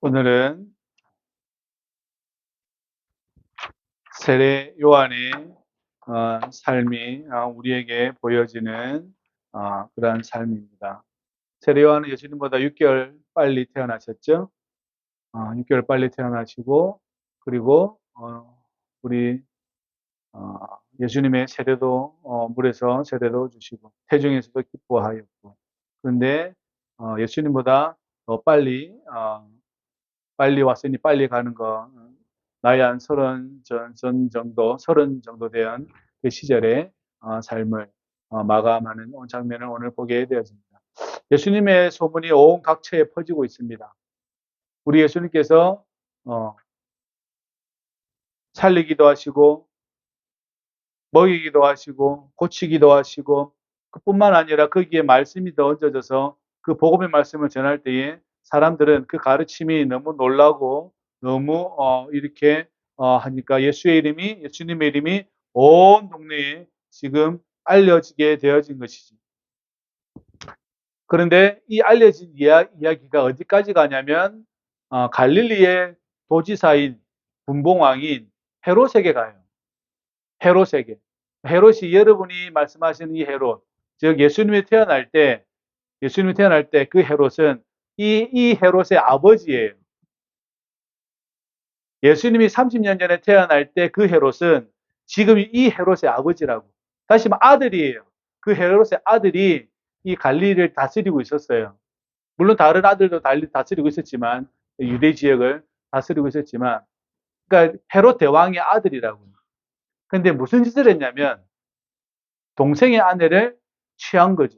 오늘은 세례 요한의 삶이 우리에게 보여지는 그러한 삶입니다. 세례 요한은 예수님보다 6개월 빨리 태어나셨죠. 6개월 빨리 태어나시고 그리고 우리 예수님의 세례도 물에서 세례도 주시고 태중에서도 기뻐하였고, 그런데 예수님보다 더 빨리 왔으니 빨리 가는 거. 나이 한 30 정도 된 그 시절의 삶을 마감하는 장면을 오늘 보게 되었습니다. 예수님의 소문이 온 각처에 퍼지고 있습니다. 우리 예수님께서 살리기도 하시고 먹이기도 하시고 고치기도 하시고, 그뿐만 아니라 거기에 말씀이 더 얹어져서 그 복음의 말씀을 전할 때에 사람들은 그 가르침이 너무 놀라고 너무 이렇게 하니까 예수님의 이름이 온 동네에 지금 알려지게 되어진 것이지. 그런데 이 알려진 이야기가 어디까지 가냐면 갈릴리의 도지사인 분봉왕인 헤롯에게 가요. 헤롯에게. 헤롯이 여러분이 말씀하시는 이 헤롯, 즉 예수님이 태어날 때 그 헤롯은 이 헤롯의 아버지예요. 예수님이 30년 전에 태어날 때 그 헤롯은 지금 이 헤롯의 아버지라고. 다시 말하면 아들이에요. 그 헤롯의 아들이 이 갈릴리를 다스리고 있었어요. 물론 다른 아들도 다스리고 있었지만, 유대 지역을 다스리고 있었지만, 그러니까 헤롯 대왕의 아들이라고. 근데 무슨 짓을 했냐면 동생의 아내를 취한 거죠.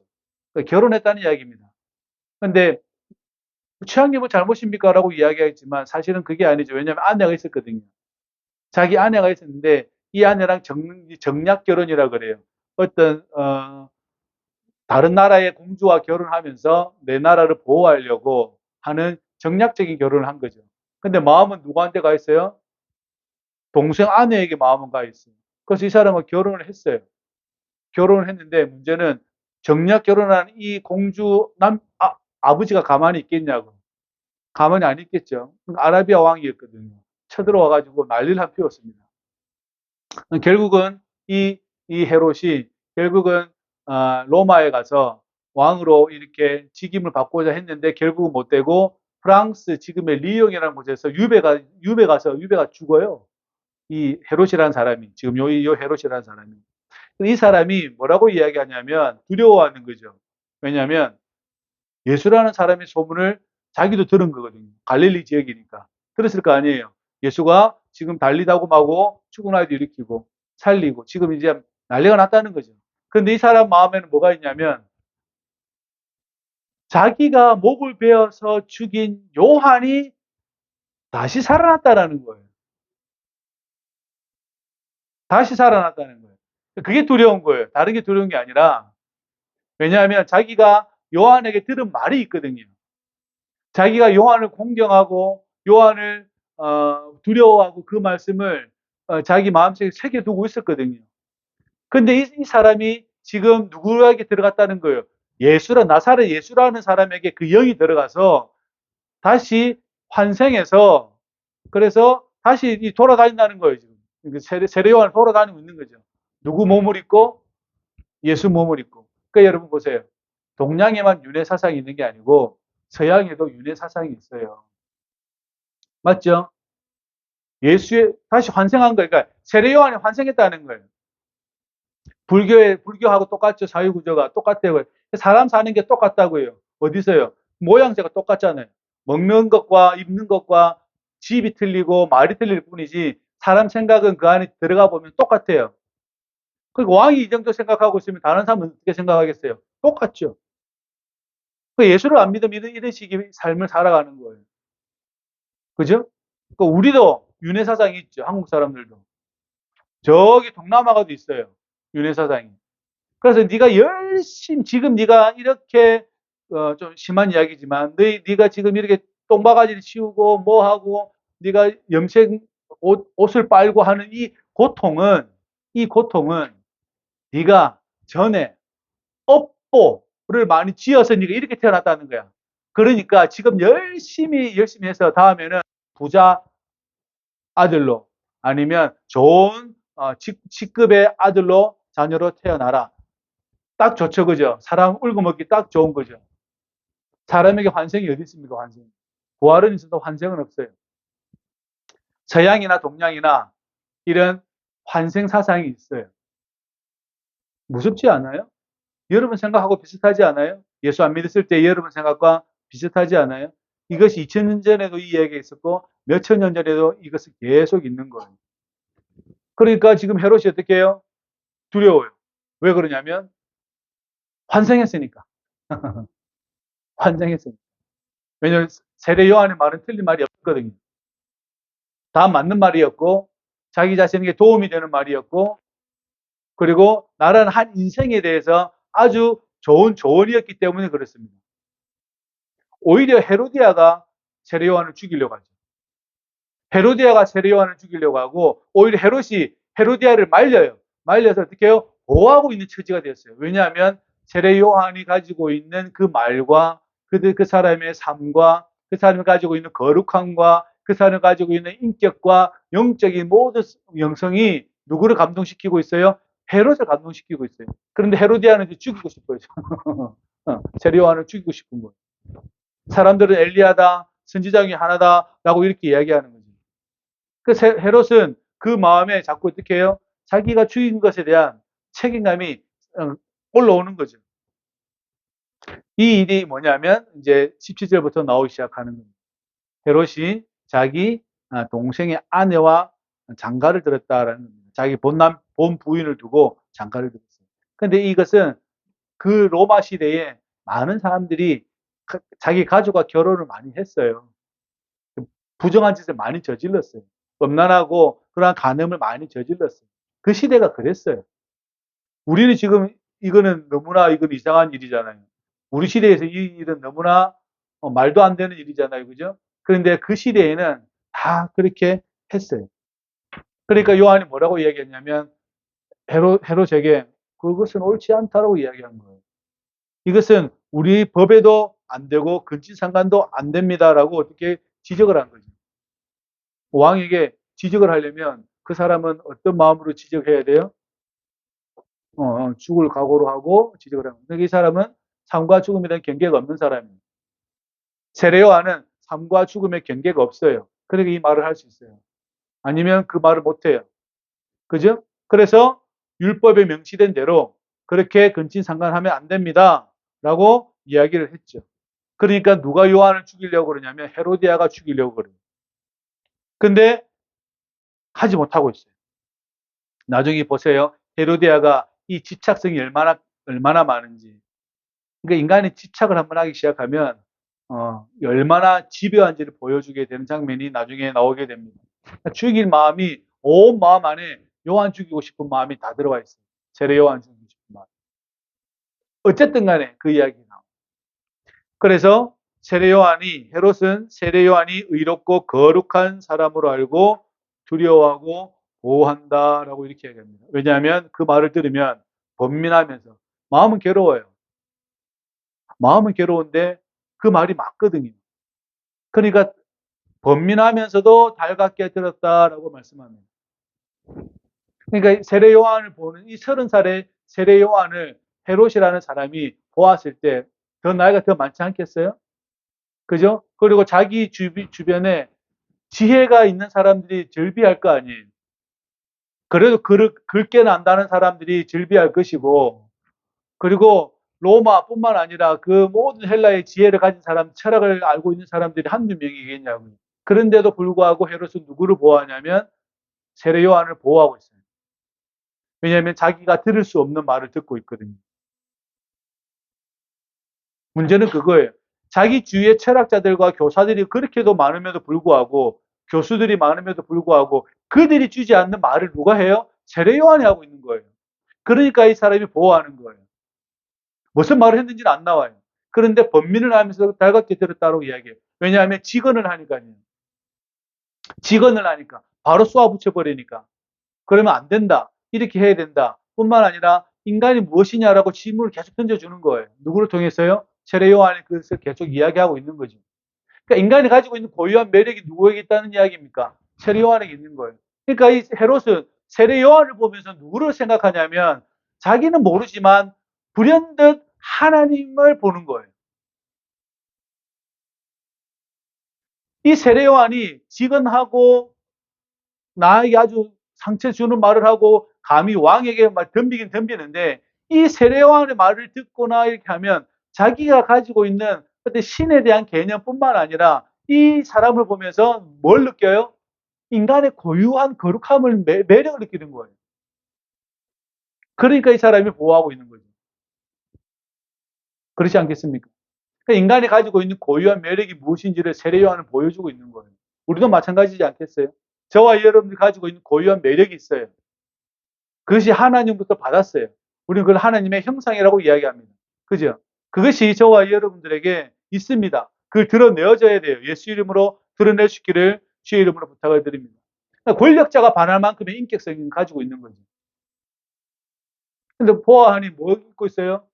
그러니까 결혼했다는 이야기입니다. 근데 취한 게 뭐 잘못입니까? 라고 이야기하겠지만 사실은 그게 아니죠. 왜냐하면 아내가 있었거든요. 자기 아내가 있었는데 이 아내랑 정략 결혼이라 그래요. 어떤 다른 나라의 공주와 결혼하면서 내 나라를 보호하려고 하는 정략적인 결혼을 한 거죠. 근데 마음은 누구한테 가 있어요? 동생 아내에게 마음은 가 있어요. 그래서 이 사람은 결혼을 했어요. 결혼을 했는데 문제는 정략 결혼한 이 공주 아버지가 가만히 있겠냐고. 가만히 안 있겠죠. 아라비아 왕이었거든요. 쳐들어와가지고 난리를 피웠습니다. 결국은 이 헤롯이 결국은 로마에 가서 왕으로 이렇게 직임을 받고자 했는데 결국은 못 되고 프랑스 지금의 리옹이라는 곳에서 유배가 죽어요. 이 헤롯이라는 사람이, 지금 요 헤롯이라는 사람이. 이 사람이 뭐라고 이야기하냐면 두려워하는 거죠. 왜냐하면 예수라는 사람의 소문을 자기도 들은 거거든요. 갈릴리 지역이니까. 들었을 거 아니에요. 예수가 지금 달리다고 마고 죽은 아이도 일으키고 살리고 지금 이제 난리가 났다는 거죠. 그런데 이 사람 마음에는 뭐가 있냐면 자기가 목을 베어서 죽인 요한이 다시 살아났다라는 거예요. 다시 살아났다는 거예요. 그게 두려운 거예요. 다른 게 두려운 게 아니라, 왜냐하면 자기가 요한에게 들은 말이 있거든요. 자기가 요한을 공경하고 요한을 두려워하고 그 말씀을 자기 마음속에 새겨두고 있었거든요. 근데 이 사람이 지금 누구에게 들어갔다는 거예요? 나사렛 예수라는 사람에게 그 영이 들어가서 다시 환생해서, 그래서 다시 돌아다닌다는 거예요. 지금 세례 요한을 돌아다니고 있는 거죠. 누구 몸을 입고? 예수 몸을 입고. 그러니까 여러분 보세요. 동양에만 윤회 사상이 있는 게 아니고 서양에도 윤회 사상이 있어요. 맞죠? 다시 환생한 거예요. 그러니까 세례 요한이 환생했다는 거예요. 불교하고 똑같죠. 사회구조가 똑같다고요. 사람 사는 게 똑같다고요. 어디서요? 모양새가 똑같잖아요. 먹는 것과 입는 것과 집이 틀리고 말이 틀릴 뿐이지 사람 생각은 그 안에 들어가 보면 똑같아요. 그리고 왕이 이 정도 생각하고 있으면 다른 사람은 어떻게 생각하겠어요? 똑같죠. 예수를 안 믿으면 이런 식의 삶을 살아가는 거예요. 그죠? 우리도 윤회 사상이 있죠. 한국 사람들도. 저기 동남아가도 있어요. 윤회 사상이. 그래서 네가 열심히 지금 네가 이렇게 좀 심한 이야기지만 네가 지금 이렇게 똥바가지를 치우고 뭐 하고 네가 염색 옷을 빨고 하는 이 고통은 네가 전에 업보를 많이 지어서 네가 이렇게 태어났다는 거야. 그러니까 지금 열심히 해서 다음에는 부자 아들로 아니면 좋은 직급의 아들로 자녀로 태어나라. 딱 좋죠, 그죠? 사람 울고 먹기 딱 좋은 거죠. 사람에게 환생이 어디 있습니까, 환생? 부활은 있어도 환생은 없어요. 서양이나 동양이나 이런 환생 사상이 있어요. 무섭지 않아요? 여러분 생각하고 비슷하지 않아요? 예수 안 믿었을 때 여러분 생각과 비슷하지 않아요? 이것이 2000년 전에도 이 이야기가 있었고 몇천 년 전에도 이것이 계속 있는 거예요. 그러니까 지금 헤롯이 어떻게 해요? 두려워요. 왜 그러냐면 환생했으니까. 환생했으니까. 왜냐하면 세례 요한의 말은 틀린 말이 없거든요. 다 맞는 말이었고 자기 자신에게 도움이 되는 말이었고 그리고 나라는 한 인생에 대해서 아주 좋은 조언이었기 때문에 그렇습니다. 오히려 헤로디아가 세례 요한을 죽이려고 하죠. 헤로디아가 세례 요한을 죽이려고 하고 오히려 헤롯이 헤로디아를 말려요. 말려서 어떻게 해요? 보호하고 있는 처지가 되었어요. 왜냐하면 세례 요한이 가지고 있는 그 말과 그 사람의 삶과 그 사람이 가지고 있는 거룩함과 그 사람이 가지고 있는 인격과 영적인 모든 영성이 누구를 감동시키고 있어요? 헤롯을 감동시키고 있어요. 그런데 헤로디아는 이제 죽이고 싶어요. 세례 요한을 죽이고 싶은 거예요. 사람들은 엘리야다, 선지자 중에 하나다라고 이렇게 이야기하는 거죠. 그 헤롯은 그 마음에 자꾸 어떻게 해요? 자기가 죽인 것에 대한 책임감이 올라오는 거죠. 이 일이 뭐냐면 이제 17절부터 나오기 시작하는 겁니다. 헤롯이 자기 동생의 아내와 장가를 들었다라는 겁니다. 자기 본 부인을 두고 장가를 들었어요. 그런데 이것은 그 로마 시대에 많은 사람들이 자기 가족과 결혼을 많이 했어요. 부정한 짓을 많이 저질렀어요. 음란하고 그러한 간음을 많이 저질렀어요. 그 시대가 그랬어요. 우리는 지금 이거는 너무나 이건 이상한 일이잖아요. 우리 시대에서 이 일은 너무나 말도 안 되는 일이잖아요. 그죠? 그런데 그 시대에는 다 그렇게 했어요. 그러니까 요한이 뭐라고 이야기했냐면 헤롯에게 그것은 옳지 않다라고 이야기한 거예요. 이것은 우리 법에도 안 되고 근친상간도 안 됩니다라고 어떻게 지적을 한 거죠. 왕에게 지적을 하려면 그 사람은 어떤 마음으로 지적해야 돼요? 죽을 각오로 하고 지적을 하는 거예요. 이 사람은 삶과 죽음에 대한 경계가 없는 사람이에요. 세례 요한은 삶과 죽음의 경계가 없어요. 그러니까 이 말을 할 수 있어요. 아니면 그 말을 못 해요. 그죠? 그래서 율법에 명시된 대로 그렇게 근친상간하면 안 됩니다. 라고 이야기를 했죠. 그러니까 누가 요한을 죽이려고 그러냐면 헤로디아가 죽이려고 그래요. 근데 하지 못하고 있어요. 나중에 보세요. 헤로디아가 이 집착성이 얼마나 많은지. 그러니까 인간이 집착을 한번 하기 시작하면 얼마나 집요한지를 보여주게 되는 장면이 나중에 나오게 됩니다. 그러니까 죽일 마음이 온 마음 안에 요한 죽이고 싶은 마음이 다 들어가 있어요. 세례 요한 죽이고 싶은 마음. 어쨌든 간에 그 이야기 나옵니다. 그래서 헤롯은 세례 요한이 의롭고 거룩한 사람으로 알고 두려워하고 보호한다라고 이렇게 얘기합니다. 왜냐하면 그 말을 들으면 번민하면서 마음은 괴로워요. 마음은 괴로운데 그 말이 맞거든요. 그러니까 번민하면서도 달갑게 들었다라고 말씀합니다. 그러니까 세례 요한을 보는 이 30살의 세례 요한을 헤롯이라는 사람이 보았을 때 더 나이가 더 많지 않겠어요? 그죠? 그리고 자기 주변에 지혜가 있는 사람들이 즐비할 거 아니에요. 그래도 긁게 난다는 사람들이 즐비할 것이고, 그리고 로마뿐만 아니라 그 모든 헬라의 지혜를 가진 사람, 철학을 알고 있는 사람들이 한두 명이겠냐고요. 그런데도 불구하고 헤롯은 누구를 보호하냐면 세례 요한을 보호하고 있어요. 왜냐하면 자기가 들을 수 없는 말을 듣고 있거든요. 문제는 그거예요. 자기 주위의 철학자들과 교사들이 그렇게도 많음에도 불구하고 교수들이 많음에도 불구하고 그들이 주지 않는 말을 누가 해요? 세례 요한이 하고 있는 거예요. 그러니까 이 사람이 보호하는 거예요. 무슨 말을 했는지는 안 나와요. 그런데 번민을 하면서 달갑게 들었다고 이야기해요. 왜냐하면 직언을 하니까요. 직언을 하니까 바로 쏘아붙여 버리니까. 그러면 안 된다. 이렇게 해야 된다. 뿐만 아니라 인간이 무엇이냐라고 질문을 계속 던져주는 거예요. 누구를 통해서요? 세례 요한이 그것을 계속 이야기하고 있는 거죠. 그러니까 인간이 가지고 있는 고유한 매력이 누구에게 있다는 이야기입니까? 세례 요한에게 있는 거예요. 그러니까 이 헤롯은 세례 요한을 보면서 누구를 생각하냐면 자기는 모르지만 불현듯 하나님을 보는 거예요. 이 세례 요한이 지근하고 나에게 아주 상처 주는 말을 하고 감히 왕에게 막 덤비긴 덤비는데 이 세례 요한의 말을 듣거나 이렇게 하면 자기가 가지고 있는 어떤 신에 대한 개념뿐만 아니라 이 사람을 보면서 뭘 느껴요? 인간의 고유한 거룩함을 매력을 느끼는 거예요. 그러니까 이 사람이 보호하고 있는 거죠. 그렇지 않겠습니까? 그러니까 인간이 가지고 있는 고유한 매력이 무엇인지를 세례 요한은 보여주고 있는 거예요. 우리도 마찬가지지 않겠어요? 저와 여러분들이 가지고 있는 고유한 매력이 있어요. 그것이 하나님부터 받았어요. 우리는 그걸 하나님의 형상이라고 이야기합니다. 그죠? 그것이 저와 여러분들에게 있습니다. 그걸 드러내어져야 돼요. 예수 이름으로 드러낼 수 있기를 주의 이름으로 부탁을 드립니다. 그러니까 권력자가 반할 만큼의 인격성을 가지고 있는 거죠. 근데 보아하니 뭐 입고 있어요?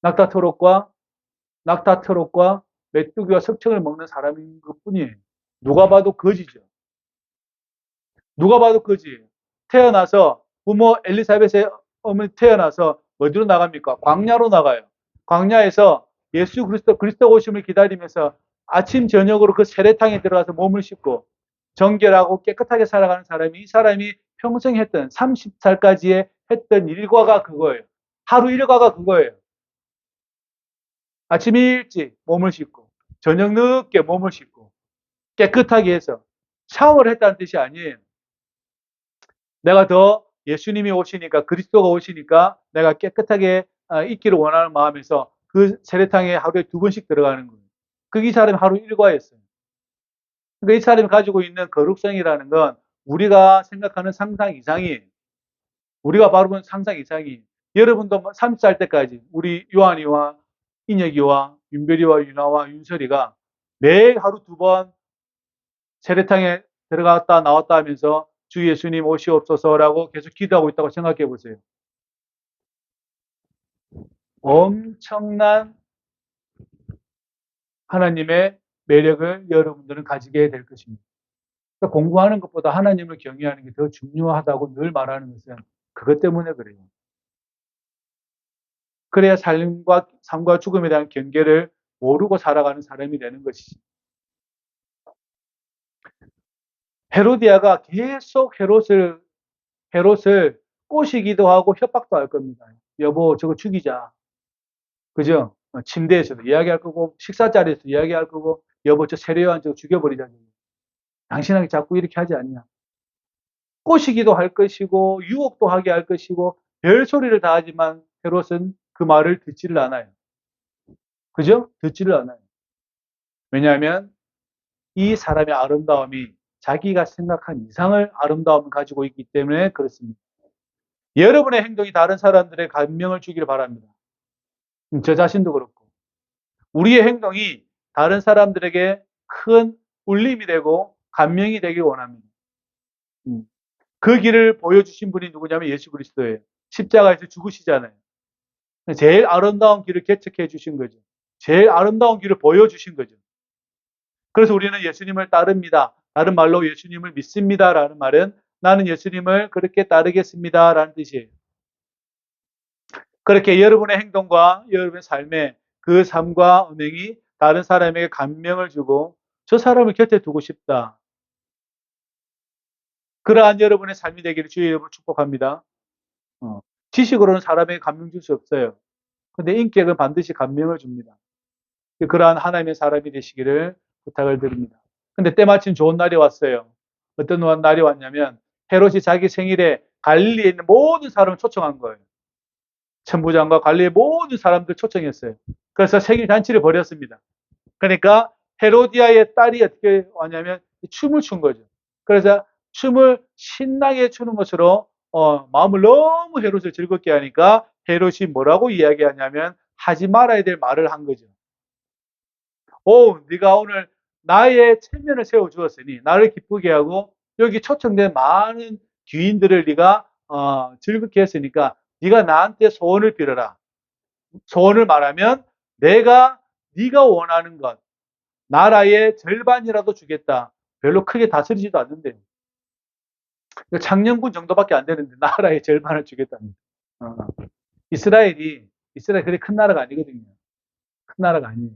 낙타트롯과 메뚜기와 석청을 먹는 사람인 것 뿐이에요. 누가 봐도 거지죠. 누가 봐도 거지예요. 태어나서 부모 엘리사벳의 어머니 태어나서 어디로 나갑니까? 광야로 나가요. 광야에서 예수 그리스도 오심을 기다리면서 아침 저녁으로 그 세례탕에 들어가서 몸을 씻고 정결하고 깨끗하게 살아가는 사람이 이 사람이 평생 했던 30살까지의 했던 일과가 그거예요. 하루 일과가 그거예요. 아침 일찍 몸을 씻고 저녁 늦게 몸을 씻고 깨끗하게 해서 샤워를 했다는 뜻이 아니에요. 내가 더 예수님이 오시니까 그리스도가 오시니까 내가 깨끗하게 있기를 원하는 마음에서 그 세례탕에 하루에 2번씩 들어가는 거예요. 그게 이 사람이 하루 일과였어요. 그러니까 이 사람이 가지고 있는 거룩성이라는 건 우리가 생각하는 상상 이상이에요. 우리가 바로 상상 이상이에요. 여러분도 30살 때까지 우리 요한이와 인혁이와 윤별이와 윤아와 윤설이가 매일 하루 2번 세례탕에 들어갔다 나왔다 하면서 주 예수님 오시옵소서라고 계속 기도하고 있다고 생각해 보세요. 엄청난 하나님의 매력을 여러분들은 가지게 될 것입니다. 그러니까 공부하는 것보다 하나님을 경외하는 게 더 중요하다고 늘 말하는 것은 그것 때문에 그래요. 그래야 삶과 죽음에 대한 경계를 모르고 살아가는 사람이 되는 것이지. 헤로디아가 계속 헤롯을 꼬시기도 하고 협박도 할 겁니다. 여보, 저거 죽이자. 그죠? 침대에서도 이야기할 거고, 식사 자리에서 이야기할 거고, 여보, 저 세례요한 저거 죽여버리자. 당신에게 자꾸 이렇게 하지 않냐. 꼬시기도 할 것이고, 유혹도 하게 할 것이고, 별소리를 다 하지만 헤롯은 그 말을 듣지를 않아요. 그죠? 듣지를 않아요. 왜냐하면 이 사람의 아름다움이 자기가 생각한 이상을 아름다움을 가지고 있기 때문에 그렇습니다. 여러분의 행동이 다른 사람들의 감명을 주기를 바랍니다. 저 자신도 그렇고. 우리의 행동이 다른 사람들에게 큰 울림이 되고 감명이 되길 원합니다. 그 길을 보여주신 분이 누구냐면 예수 그리스도예요. 십자가에서 죽으시잖아요. 제일 아름다운 길을 개척해 주신 거죠. 제일 아름다운 길을 보여주신 거죠. 그래서 우리는 예수님을 따릅니다. 다른 말로 예수님을 믿습니다라는 말은 나는 예수님을 그렇게 따르겠습니다라는 뜻이에요. 그렇게 여러분의 행동과 여러분의 삶에 그 삶과 은행이 다른 사람에게 감명을 주고 저 사람을 곁에 두고 싶다. 그러한 여러분의 삶이 되기를 주의 이름으로 축복합니다. 지식으로는 사람에게 감명 줄 수 없어요. 근데 인격은 반드시 감명을 줍니다. 그러한 하나님의 사람이 되시기를 부탁을 드립니다. 근데 때마침 좋은 날이 왔어요. 어떤 날이 왔냐면 헤롯이 자기 생일에 갈릴리에 있는 모든 사람을 초청한 거예요. 천부장과 갈릴리 모든 사람들 초청했어요. 그래서 생일 잔치를 벌였습니다. 그러니까 헤로디아의 딸이 어떻게 왔냐면 춤을 춘 거죠. 그래서 춤을 신나게 추는 것으로 마음을 너무 헤롯을 즐겁게 하니까 헤롯이 뭐라고 이야기하냐면 하지 말아야 될 말을 한 거죠. 네가 오늘 나의 체면을 세워주었으니 나를 기쁘게 하고 여기 초청된 많은 귀인들을 네가 즐겁게 했으니까 네가 나한테 소원을 빌어라. 소원을 말하면 내가 네가 원하는 것, 나라의 절반이라도 주겠다. 별로 크게 다스리지도 않는데요. 창녕군 정도밖에 안 되는데 나라의 절반을 주겠다는. 어. 이스라엘이 그리 큰 나라가 아니거든요. 큰 나라가 아니에요.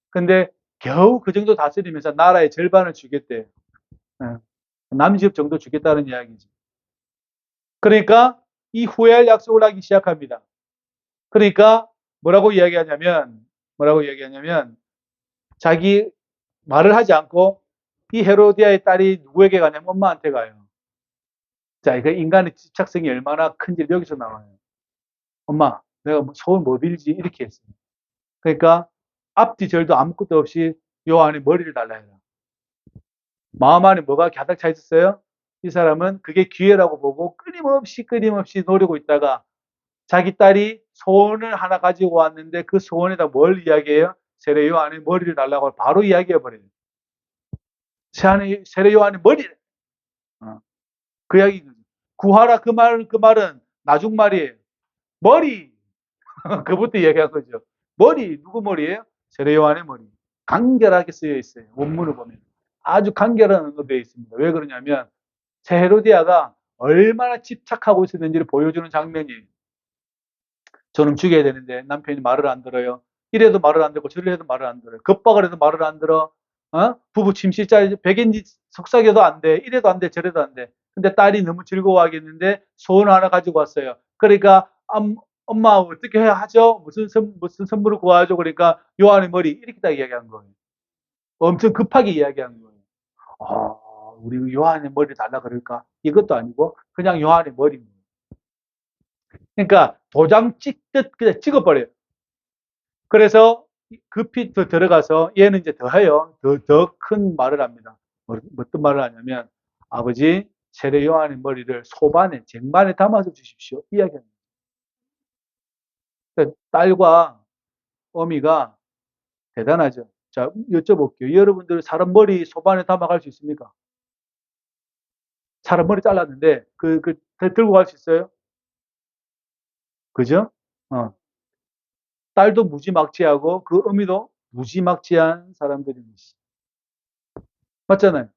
근데 겨우 그 정도 다스리면서 나라의 절반을 주겠대요. 어. 남지읍 정도 주겠다는 이야기지. 그러니까 이 후회할 약속을 하기 시작합니다. 그러니까 뭐라고 이야기하냐면 자기 말을 하지 않고 이 헤로디아의 딸이 누구에게 가냐면 엄마한테 가요. 자, 그 인간의 집착성이 얼마나 큰지 여기서 나와요. 엄마, 내가 소원 뭐 빌지? 이렇게 했어요. 그러니까 앞뒤 절도 아무것도 없이 요 안에 머리를 달라 해라. 마음 안에 뭐가 가득 차 있었어요? 이 사람은 그게 기회라고 보고 끊임없이 노리고 있다가 자기 딸이 소원을 하나 가지고 왔는데 그 소원에다 뭘 이야기해요? 세례요 안에 머리를 달라고 바로 이야기해 버려요. 세례요 안에 머리를. 그 이야기. 구하라 그 말은 나중 말이에요. 머리. 그부터 이야기한 거죠. 머리 누구 머리예요? 세례 요한의 머리. 간결하게 쓰여 있어요. 원문을 보면 아주 간결한 언어로 되어 있습니다. 왜 그러냐면 헤로디아가 얼마나 집착하고 있었는지를 보여주는 장면이에요. 저놈 죽여야 되는데 남편이 말을 안 들어요. 이래도 말을 안 듣고 저래도 말을 안 들어요. 겁박을 해도 말을 안 들어. 부부 침실짜리 백인지 속삭여도 안 돼. 이래도 안 돼. 저래도 안 돼. 근데 딸이 너무 즐거워하겠는데 소원 하나 가지고 왔어요. 그러니까 엄마 어떻게 해야 하죠? 무슨 선물을 구하죠? 그러니까 요한의 머리 이렇게 딱 이야기한 거예요. 엄청 급하게 이야기한 거예요. 우리 요한의 머리 달라 그럴까? 이것도 아니고 그냥 요한의 머리입니다. 그러니까 도장 찍듯 그냥 찍어버려요. 그래서 급히 더 들어가서 얘는 이제 더 해요. 더 큰 말을 합니다. 어떤 말을 하냐면 아버지 세례 요한의 머리를 소반에 쟁반에 담아서 주십시오. 이야기합니다. 그러니까 딸과 어미가 대단하죠. 자, 여쭤볼게요. 여러분들 사람 머리 소반에 담아갈 수 있습니까? 사람 머리 잘랐는데 들고 갈 수 있어요? 그죠? 어. 딸도 무지막지하고 그 어미도 무지막지한 사람들입니다. 맞잖아요.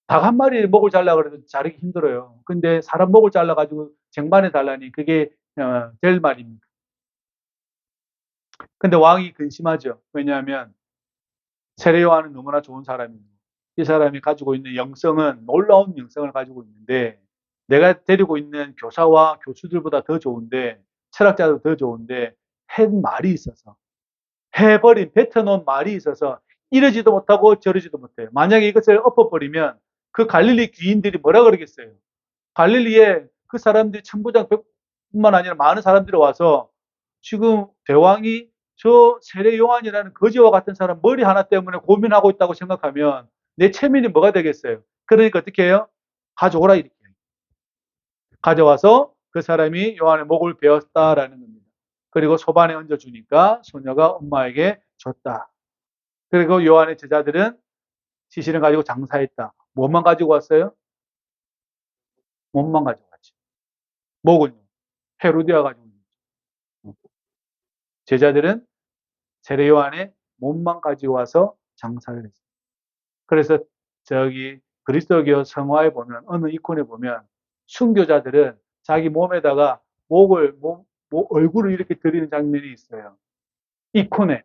닭 한 마리 목을 잘라 그래도 자르기 힘들어요. 근데 사람 목을 잘라가지고 쟁반에 달라니 그게 될 말입니다. 근데 왕이 근심하죠. 왜냐하면 세례 요한은 너무나 좋은 사람이고 이 사람이 가지고 있는 영성은 놀라운 영성을 가지고 있는데 내가 데리고 있는 교사와 교수들보다 더 좋은데 철학자도 더 좋은데 한 말이 있어서 뱉어놓은 말이 있어서 이러지도 못하고 저러지도 못해요. 만약에 이것을 엎어버리면 그 갈릴리 귀인들이 뭐라 그러겠어요? 갈릴리에 그 사람들이 천부장뿐만 아니라 많은 사람들이 와서 지금 대왕이 저 세례 요한이라는 거지와 같은 사람 머리 하나 때문에 고민하고 있다고 생각하면 내 체면이 뭐가 되겠어요? 그러니까 어떻게 해요? 가져오라 이렇게. 가져와서 그 사람이 요한의 목을 베었다라는 겁니다. 그리고 소반에 얹어주니까 소녀가 엄마에게 줬다. 그리고 요한의 제자들은 시신을 가지고 장사했다. 뭐만 가지고 왔어요? 몸만 가지고 왔죠. 목은요? 헤로디아 가지고 있죠. 제자들은 세례 요한의 몸만 가지고 와서 장사를 했어요. 그래서 저기 그리스도교 성화에 보면 어느 이콘에 보면 순교자들은 자기 몸에다가 얼굴을 이렇게 들이는 장면이 있어요. 이콘에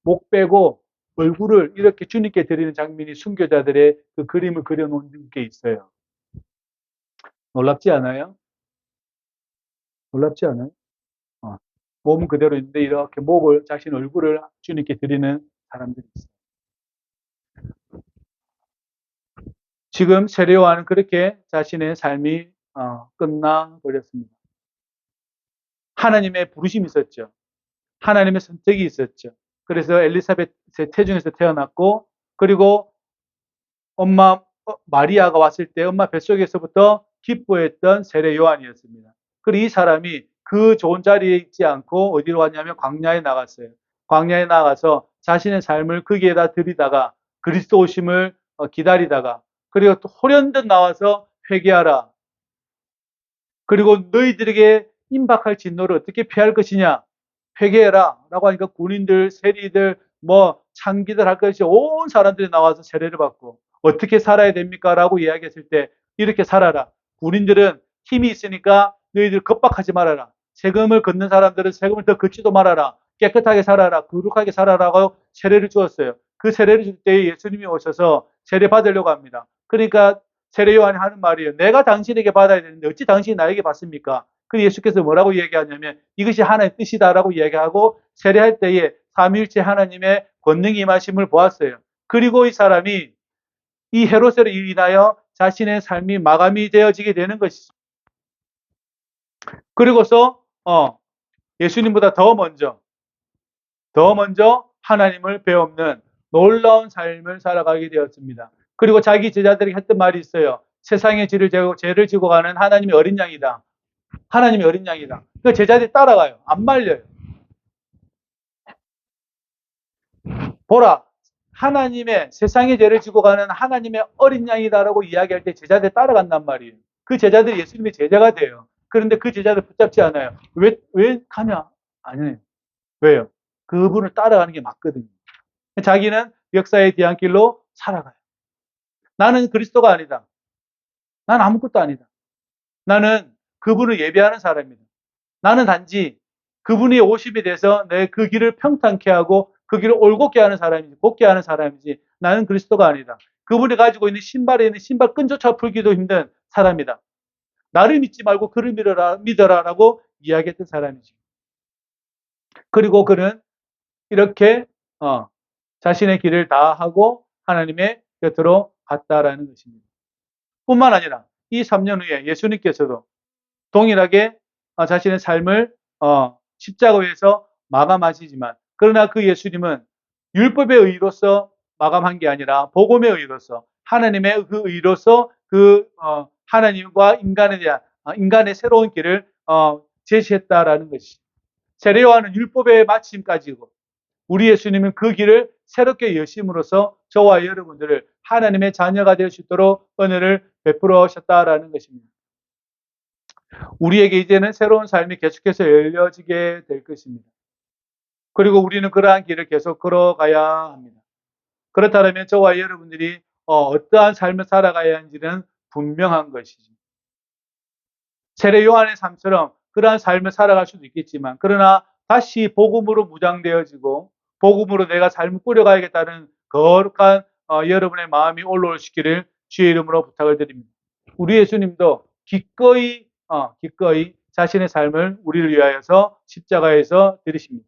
목 빼고 얼굴을 이렇게 주님께 드리는 장면이 순교자들의 그 그림을 그려놓은 게 있어요. 놀랍지 않아요? 놀랍지 않아요? 어. 몸은 그대로 있는데 이렇게 자신 얼굴을 주님께 드리는 사람들이 있어요. 지금 세례 요한은 그렇게 자신의 삶이 끝나 버렸습니다. 하나님의 부르심이 있었죠. 하나님의 선택이 있었죠. 그래서 엘리사벳의 태중에서 태어났고 그리고 엄마 마리아가 왔을 때 엄마 뱃속에서부터 기뻐했던 세례 요한이었습니다. 그리고 이 사람이 그 좋은 자리에 있지 않고 어디로 갔냐면 광야에 나갔어요. 광야에 나가서 자신의 삶을 거기에다 들이다가 그리스도 오심을 기다리다가 그리고 또 호련듯 나와서 회개하라. 그리고 너희들에게 임박할 진노를 어떻게 피할 것이냐? 회개해라 라고 하니까 군인들, 세리들, 뭐 창기들 할 것이 온 사람들이 나와서 세례를 받고 어떻게 살아야 됩니까? 라고 이야기했을 때 이렇게 살아라. 군인들은 힘이 있으니까 너희들 겁박하지 말아라. 세금을 걷는 사람들은 세금을 더 걷지도 말아라. 깨끗하게 살아라. 거룩하게 살아라고 세례를 주었어요. 그 세례를 줄 때 예수님이 오셔서 세례 받으려고 합니다. 그러니까 세례 요한이 하는 말이에요. 내가 당신에게 받아야 되는데 어찌 당신이 나에게 받습니까? 그 예수께서 뭐라고 얘기하냐면 이것이 하나님의 뜻이다라고 얘기하고 세례할 때에 삼위일체 하나님의 권능이 임하심을 보았어요. 그리고 이 사람이 이 헤롯으로 인하여 자신의 삶이 마감이 되어지게 되는 것이죠. 그리고서 예수님보다 더 먼저 하나님을 배우는 놀라운 삶을 살아가게 되었습니다. 그리고 자기 제자들이 했던 말이 있어요. 세상의 죄를 지고 가는 하나님의 어린 양이다. 하나님의 어린 양이다. 그 제자들이 따라가요. 안 말려요. 보라, 하나님의 세상의 죄를 지고 가는 하나님의 어린 양이다라고 이야기할 때 제자들이 따라간단 말이에요. 그 제자들이 예수님의 제자가 돼요. 그런데 그 제자들 붙잡지 않아요. 왜 가냐? 아니에요. 왜요? 그분을 따라가는 게 맞거든요. 자기는 역사의 뒤안길로 살아가요. 나는 그리스도가 아니다. 나는 아무것도 아니다. 나는 그분을 예배하는 사람이다. 나는 단지 그분이 오심에 대해서 내 그 길을 평탄케 하고 그 길을 올곧게 하는 사람이지, 곧게 하는 사람이지, 나는 그리스도가 아니다. 그분이 가지고 있는 신발에 있는 신발 끈조차 풀기도 힘든 사람이다. 나를 믿지 말고 그를 믿어라라고 이야기했던 사람이지. 그리고 그는 이렇게 자신의 길을 다 하고 하나님의 곁으로 갔다라는 것입니다. 뿐만 아니라 이 3년 후에 예수님께서도 동일하게 자신의 삶을 십자가에서 마감하시지만 그러나 그 예수님은 율법의 의로서 마감한 게 아니라 복음의 의로서 하나님의 그 의로서 그 하나님과 인간에 대한 인간의 새로운 길을 제시했다라는 것이죠. 세례요한은 율법의 마침까지고 우리 예수님은 그 길을 새롭게 여심으로써 저와 여러분들을 하나님의 자녀가 될 수 있도록 은혜를 베풀어 셨다라는 것입니다. 우리에게 이제는 새로운 삶이 계속해서 열려지게 될 것입니다. 그리고 우리는 그러한 길을 계속 걸어가야 합니다. 그렇다면 저와 여러분들이 어떠한 삶을 살아가야 하는지는 분명한 것이죠. 세례 요한의 삶처럼 그러한 삶을 살아갈 수도 있겠지만 그러나 다시 복음으로 무장되어지고 복음으로 내가 삶을 꾸려가야겠다는 거룩한 여러분의 마음이 올라올 수 있기를 주의 이름으로 부탁을 드립니다. 우리 예수님도 기꺼이 자신의 삶을 우리를 위하여서 십자가에서 들이십니다.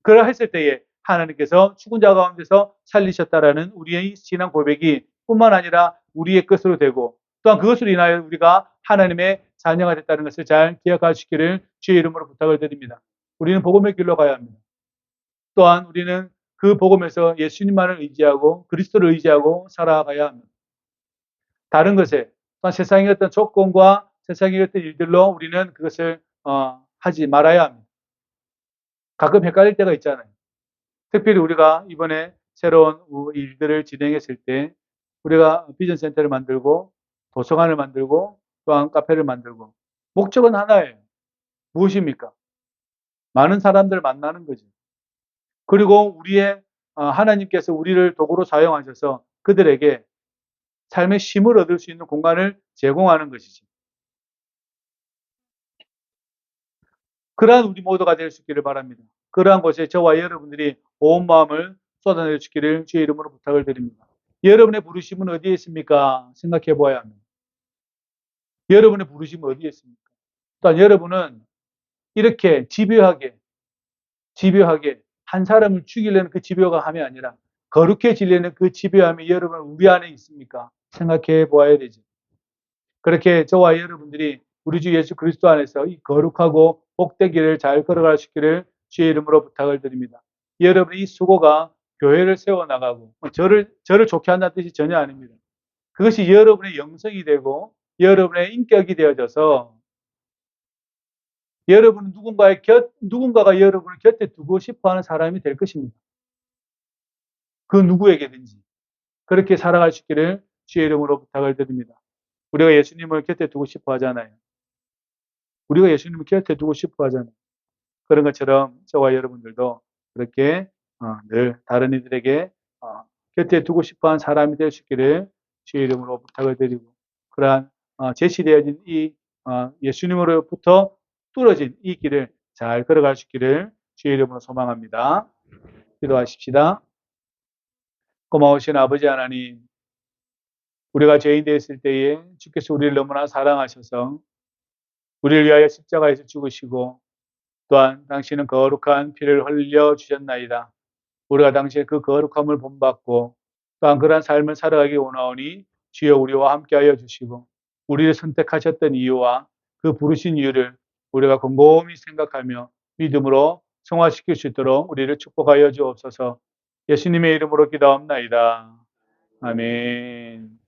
그러했을 때에 하나님께서 죽은 자 가운데서 살리셨다라는 우리의 신앙 고백이 뿐만 아니라 우리의 것으로 되고 또한 그것으로 인하여 우리가 하나님의 자녀가 됐다는 것을 잘 기억하시기를 주의 이름으로 부탁을 드립니다. 우리는 복음의 길로 가야 합니다. 또한 우리는 그 복음에서 예수님만을 의지하고 그리스도를 의지하고 살아가야 합니다. 다른 것에 또한 세상의 어떤 조건과 세상의 어떤 일들로 우리는 그것을 하지 말아야 합니다. 가끔 헷갈릴 때가 있잖아요. 특별히 우리가 이번에 새로운 일들을 진행했을 때 우리가 비전 센터를 만들고 도서관을 만들고 또한 카페를 만들고 목적은 하나예요. 무엇입니까? 많은 사람들 만나는 거죠. 그리고 우리의 하나님께서 우리를 도구로 사용하셔서 그들에게 삶의 쉼을 얻을 수 있는 공간을 제공하는 것이죠. 그러한 우리 모두가 될 수 있기를 바랍니다. 그러한 곳에 저와 여러분들이 온 마음을 쏟아낼 수 있기를 주의 이름으로 부탁을 드립니다. 여러분의 부르심은 어디에 있습니까? 생각해 보아야 합니다. 여러분의 부르심은 어디에 있습니까? 또한 여러분은 이렇게 집요하게 한 사람을 죽이려는 그 집요함이 아니라 거룩해지려는 그 집요함이 여러분 우리 안에 있습니까? 생각해 보아야 되죠. 그렇게 저와 여러분들이 우리 주 예수 그리스도 안에서 이 거룩하고 복되기를 잘 걸어갈 수 있기를 주의 이름으로 부탁을 드립니다. 여러분의 이 수고가 교회를 세워나가고 저를 좋게 한다는 뜻이 전혀 아닙니다. 그것이 여러분의 영성이 되고 여러분의 인격이 되어져서 여러분은 누군가가 여러분을 곁에 두고 싶어 하는 사람이 될 것입니다. 그 누구에게든지 그렇게 살아갈 수 있기를 주의 이름으로 부탁을 드립니다. 우리가 예수님을 곁에 두고 싶어 하잖아요. 우리가 예수님을 곁에 두고 싶어 하잖아요. 그런 것처럼 저와 여러분들도 그렇게 늘 다른 이들에게 곁에 두고 싶어하는 사람이 될 수 있기를 주의 이름으로 부탁을 드리고, 그러한 제시되어진 이 예수님으로부터 뚫어진 이 길을 잘 걸어갈 수 있기를 주의 이름으로 소망합니다. 기도하십시다. 고마우신 아버지 하나님, 우리가 죄인 되었을 때에 주께서 우리를 너무나 사랑하셔서 우리를 위하여 십자가에서 죽으시고, 또한 당신은 거룩한 피를 흘려 주셨나이다. 우리가 당시에 그 거룩함을 본받고 또한 그러한 삶을 살아가기 원하오니 주여 우리와 함께하여 주시고, 우리를 선택하셨던 이유와 그 부르신 이유를 우리가 곰곰이 생각하며 믿음으로 성화시킬 수 있도록 우리를 축복하여 주옵소서. 예수님의 이름으로 기도합나이다. 아멘.